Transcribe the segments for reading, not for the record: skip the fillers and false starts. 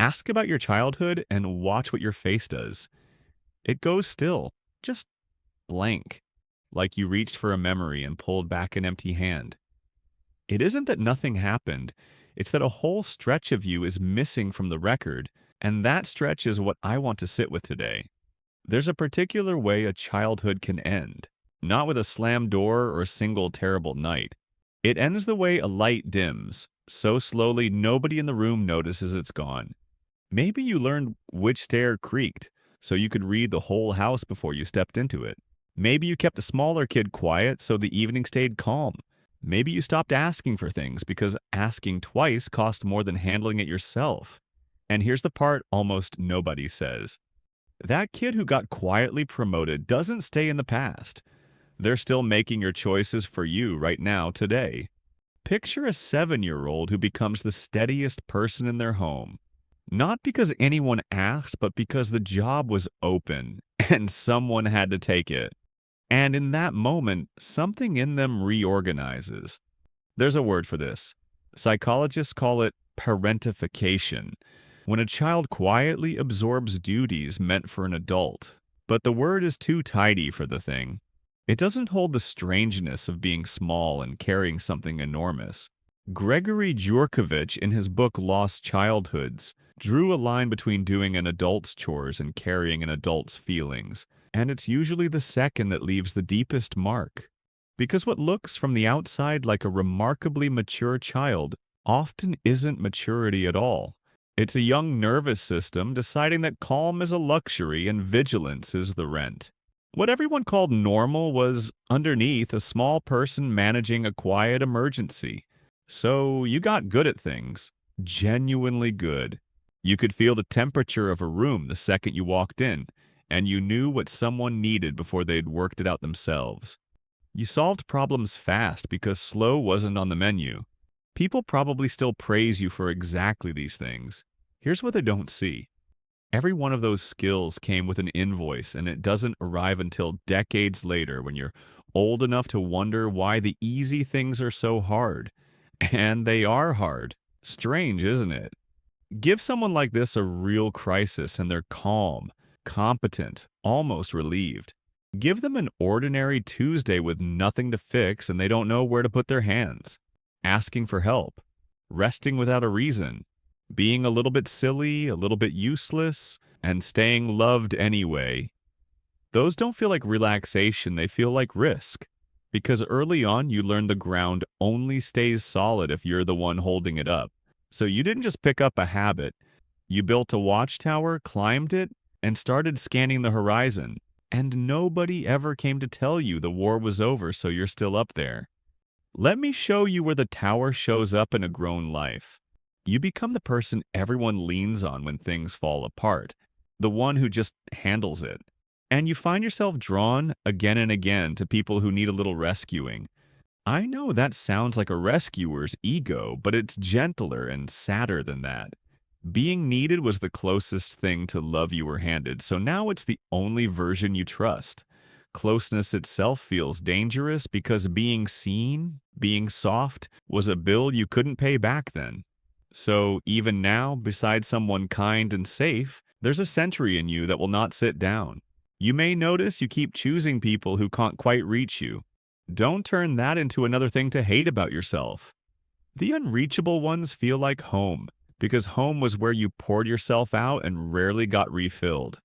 Ask about your childhood and watch what your face does. It goes still, just blank, like you reached for a memory and pulled back an empty hand. It isn't that nothing happened, it's that a whole stretch of you is missing from the record, and that stretch is what I want to sit with today. There's a particular way a childhood can end, not with a slammed door or a single terrible night. It ends the way a light dims, so slowly nobody in the room notices it's gone. Maybe you learned which stair creaked, so you could read the whole house before you stepped into it. Maybe you kept a smaller kid quiet so the evening stayed calm. Maybe you stopped asking for things because asking twice cost more than handling it yourself. And here's the part almost nobody says. That kid who got quietly promoted doesn't stay in the past. They're still making your choices for you right now, today. Picture a 7-year-old who becomes the steadiest person in their home. Not because anyone asked, but because the job was open and someone had to take it. And in that moment, something in them reorganizes. There's a word for this. Psychologists call it parentification, when a child quietly absorbs duties meant for an adult. But the word is too tidy for the thing. It doesn't hold the strangeness of being small and carrying something enormous. Gregory Jurkovic, in his book Lost Childhoods, drew a line between doing an adult's chores and carrying an adult's feelings, and it's usually the second that leaves the deepest mark. Because what looks from the outside like a remarkably mature child often isn't maturity at all. It's a young nervous system deciding that calm is a luxury and vigilance is the rent. What everyone called normal was, underneath, a small person managing a quiet emergency. So you got good at things. Genuinely good. You could feel the temperature of a room the second you walked in, and you knew what someone needed before they'd worked it out themselves. You solved problems fast because slow wasn't on the menu. People probably still praise you for exactly these things. Here's what they don't see. Every one of those skills came with an invoice, and it doesn't arrive until decades later when you're old enough to wonder why the easy things are so hard. And they are hard. Strange, isn't it? Give someone like this a real crisis and they're calm, competent, almost relieved. Give them an ordinary Tuesday with nothing to fix and they don't know where to put their hands. Asking for help. Resting without a reason. Being a little bit silly, a little bit useless, and staying loved anyway. Those don't feel like relaxation, they feel like risk. Because early on, you learn the ground only stays solid if you're the one holding it up. So you didn't just pick up a habit. You built a watchtower, climbed it, and started scanning the horizon. And nobody ever came to tell you the war was over, so you're still up there. Let me show you where the tower shows up in a grown life. You become the person everyone leans on when things fall apart, the one who just handles it. And you find yourself drawn again and again to people who need a little rescuing. I know that sounds like a rescuer's ego, but it's gentler and sadder than that. Being needed was the closest thing to love you were handed, so now it's the only version you trust. Closeness itself feels dangerous because being seen, being soft, was a bill you couldn't pay back then. So even now, beside someone kind and safe, there's a sentry in you that will not sit down. You may notice you keep choosing people who can't quite reach you. Don't turn that into another thing to hate about yourself. The unreachable ones feel like home, because home was where you poured yourself out and rarely got refilled.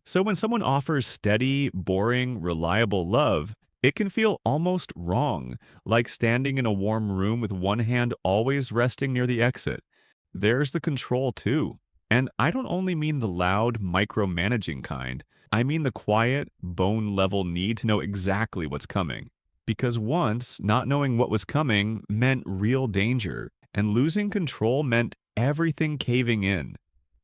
So when someone offers steady, boring, reliable love, it can feel almost wrong, like standing in a warm room with one hand always resting near the exit. There's the control too. And I don't only mean the loud, micromanaging kind. I mean the quiet, bone-level need to know exactly what's coming. Because once, not knowing what was coming meant real danger, and losing control meant everything caving in.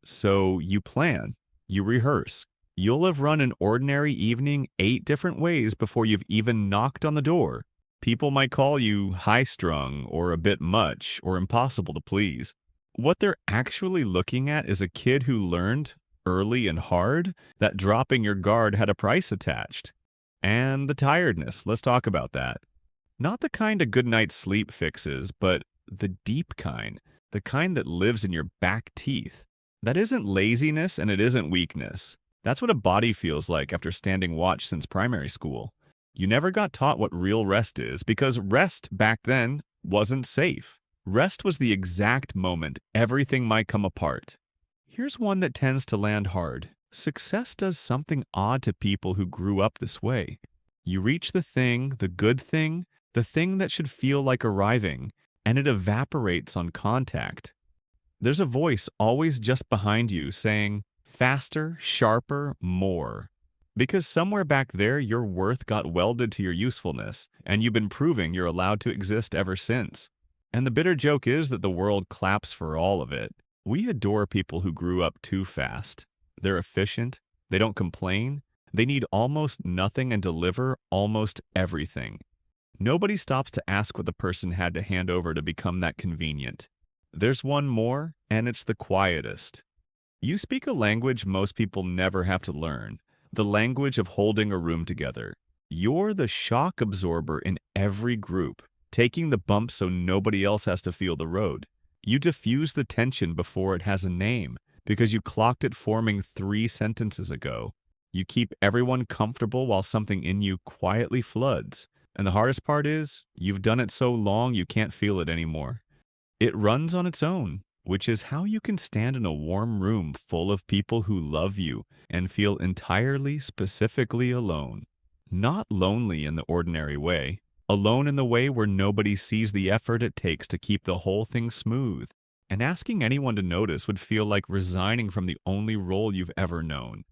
So you plan, you rehearse. You'll have run an ordinary evening 8 different ways before you've even knocked on the door. People might call you high-strung or a bit much or impossible to please. What they're actually looking at is a kid who learned, early and hard, that dropping your guard had a price attached. And the tiredness, let's talk about that. Not the kind a good night's sleep fixes, but the deep kind, the kind that lives in your back teeth. That isn't laziness and it isn't weakness. That's what a body feels like after standing watch since primary school. You never got taught what real rest is because rest back then wasn't safe. Rest was the exact moment everything might come apart. Here's one that tends to land hard. Success does something odd to people who grew up this way. You reach the thing, the good thing, the thing that should feel like arriving, and it evaporates on contact. There's a voice always just behind you saying, faster, sharper, more. Because somewhere back there, your worth got welded to your usefulness, and you've been proving you're allowed to exist ever since. And the bitter joke is that the world claps for all of it. We adore people who grew up too fast. They're efficient, they don't complain, they need almost nothing and deliver almost everything. Nobody stops to ask what the person had to hand over to become that convenient. There's one more, and it's the quietest. You speak a language most people never have to learn, the language of holding a room together. You're the shock absorber in every group, taking the bump so nobody else has to feel the road. You diffuse the tension before it has a name, because you clocked it forming 3 sentences ago. You keep everyone comfortable while something in you quietly floods. And the hardest part is, you've done it so long you can't feel it anymore. It runs on its own, which is how you can stand in a warm room full of people who love you and feel entirely, specifically alone. Not lonely in the ordinary way, alone in the way where nobody sees the effort it takes to keep the whole thing smooth. And asking anyone to notice would feel like resigning from the only role you've ever known.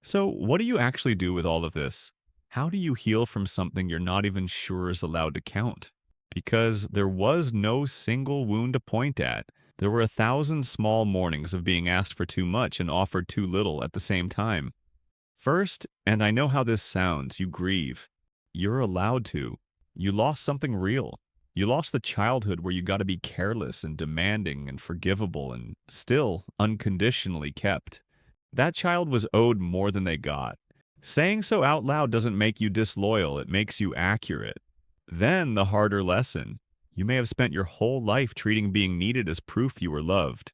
So, what do you actually do with all of this? How do you heal from something you're not even sure is allowed to count? Because there was no single wound to point at. There were 1,000 small mornings of being asked for too much and offered too little at the same time. First, and I know how this sounds, you grieve. You're allowed to. You lost something real. You lost the childhood where you got to be careless and demanding and forgivable and still unconditionally kept. That child was owed more than they got. Saying so out loud doesn't make you disloyal, it makes you accurate. Then the harder lesson. You may have spent your whole life treating being needed as proof you were loved.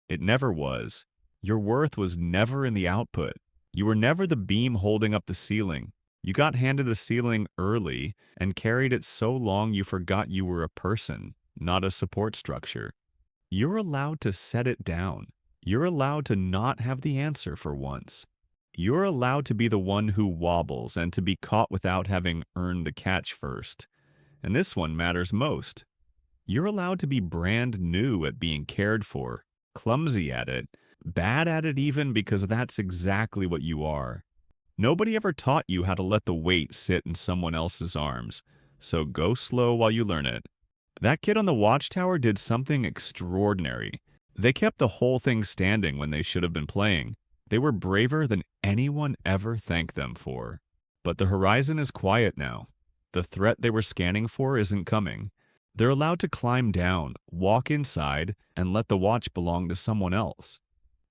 It never was. Your worth was never in the output. You were never the beam holding up the ceiling. You got handed the ceiling early and carried it so long you forgot you were a person, not a support structure. You're allowed to set it down. You're allowed to not have the answer for once. You're allowed to be the one who wobbles and to be caught without having earned the catch first. And this one matters most. You're allowed to be brand new at being cared for, clumsy at it, bad at it even because that's exactly what you are. Nobody ever taught you how to let the weight sit in someone else's arms, so go slow while you learn it. That kid on the watchtower did something extraordinary. They kept the whole thing standing when they should have been playing. They were braver than anyone ever thanked them for. But the horizon is quiet now. The threat they were scanning for isn't coming. They're allowed to climb down, walk inside, and let the watch belong to someone else.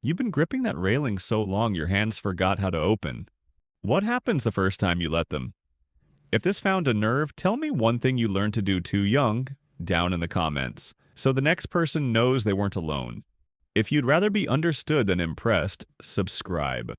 You've been gripping that railing so long your hands forgot how to open. What happens the first time you let them? If this found a nerve, tell me one thing you learned to do too young, down in the comments, so the next person knows they weren't alone. If you'd rather be understood than impressed, subscribe.